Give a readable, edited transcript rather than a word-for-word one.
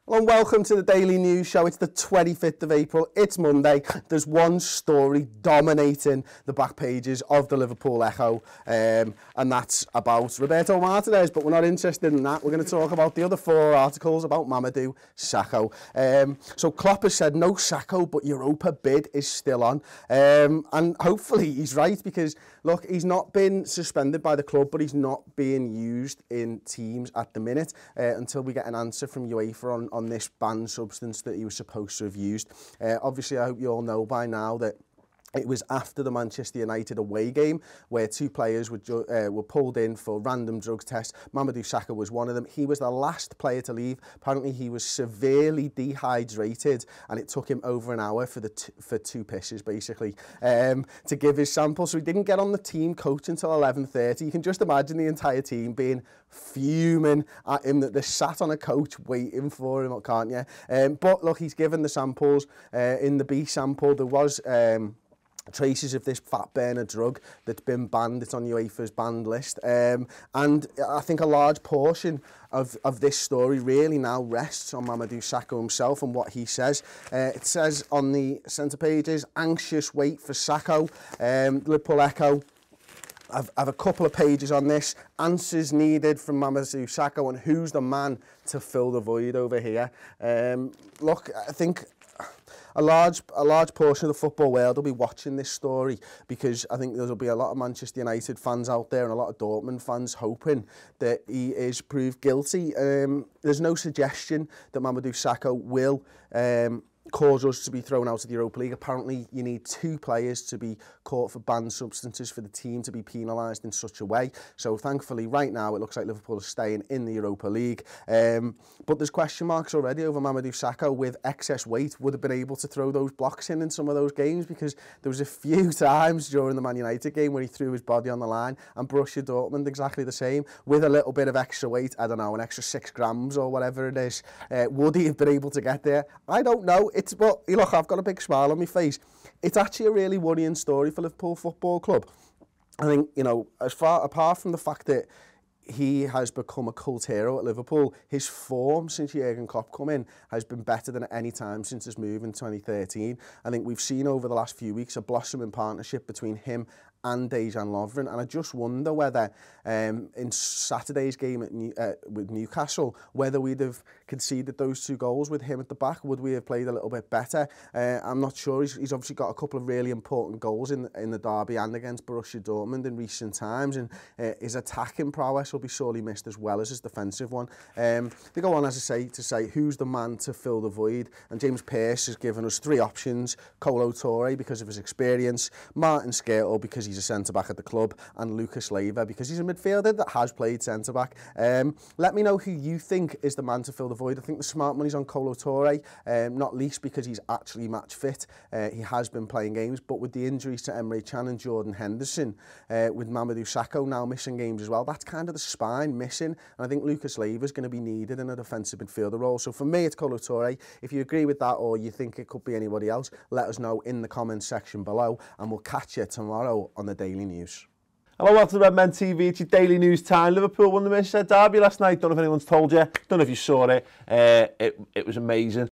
Well, and welcome to the Daily News Show. It's the 25th of April. It's Monday. There's one story dominating the back pages of the Liverpool Echo, and that's about Roberto Martinez, but we're not interested in that. We're going to talk about the other four articles about Mamadou Sakho. So Klopp has said no Sakho, but Europa bid is still on. And hopefully he's right, because, look, he's not been suspended by the club, but he's not being used in teams at the minute until we get an answer from UEFA on this banned substance that he was supposed to have used. Obviously, I hope you all know by now that it was after the Manchester United away game where two players were pulled in for random drug tests. Mamadou Sakho was one of them. He was the last player to leave. Apparently, he was severely dehydrated, and it took him over an hour for two pisses, basically, to give his sample. So he didn't get on the team coach until 11:30. You can just imagine the entire team being fuming at him that they're sat on a coach waiting for him, can't you? But look, he's given the samples. In the B sample, there was traces of this fat burner drug that's been banned. It's on UEFA's banned list. And I think a large portion of this story really now rests on Mamadou Sakho himself and what he says. It says on the centre pages, anxious wait for Sakho. Liverpool Echo I've a couple of pages on this. Answers needed from Mamadou Sakho and who's the man to fill the void over here. Look, I think a large portion of the football world will be watching this story, because I think there'll be a lot of Manchester United fans out there and a lot of Dortmund fans hoping that he is proved guilty. There's no suggestion that Mamadou Sakho will cause us to be thrown out of the Europa League. Apparently, you need two players to be caught for banned substances for the team to be penalised in such a way. So thankfully, right now, it looks like Liverpool is staying in the Europa League. But there's question marks already over Mamadou Sakho with excess weight. Would have been able to throw those blocks in some of those games, because there was a few times during the Man United game where he threw his body on the line, and Borussia Dortmund exactly the same, with a little bit of extra weight, I don't know, an extra 6 grams or whatever it is. Would he have been able to get there? I don't know. But look, I've got a big smile on my face. It's actually a really worrying story for Liverpool Football Club. I think, you know, apart from the fact that he has become a cult hero at Liverpool, his form since Jurgen Klopp come in has been better than at any time since his move in 2013. I think we've seen over the last few weeks a blossoming partnership between him and Dejan Lovren, and I just wonder whether in Saturday's game with Newcastle, whether we'd have conceded those 2 goals with him at the back, would we have played a little bit better? I'm not sure. He's obviously got a couple of really important goals in the derby and against Borussia Dortmund in recent times, and his attacking prowess will be sorely missed as well as his defensive one. They go on, as I say, to say who's the man to fill the void, and James Pearce has given us 3 options: Kolo Touré because of his experience, Martin Skrtel because he's a centre-back at the club, and Lucas Leiva because he's a midfielder that has played centre-back. Let me know who you think is the man to fill the void. I think the smart money's on Kolo Touré, not least because he's actually match fit. He has been playing games, but with the injuries to Emre Can and Jordan Henderson, with Mamadou Sakho now missing games as well, that's kind of the spine missing, and I think Lucas Leiva is going to be needed in a defensive midfielder role. So for me, it's Kolo Touré. If you agree with that, or you think it could be anybody else, let us know in the comments section below, and we'll catch you tomorrow on the Daily News. Hello, welcome to Redmen TV. It's your daily news time. Liverpool won the Merseyside derby last night. Don't know if anyone's told you. Don't know if you saw it. It was amazing.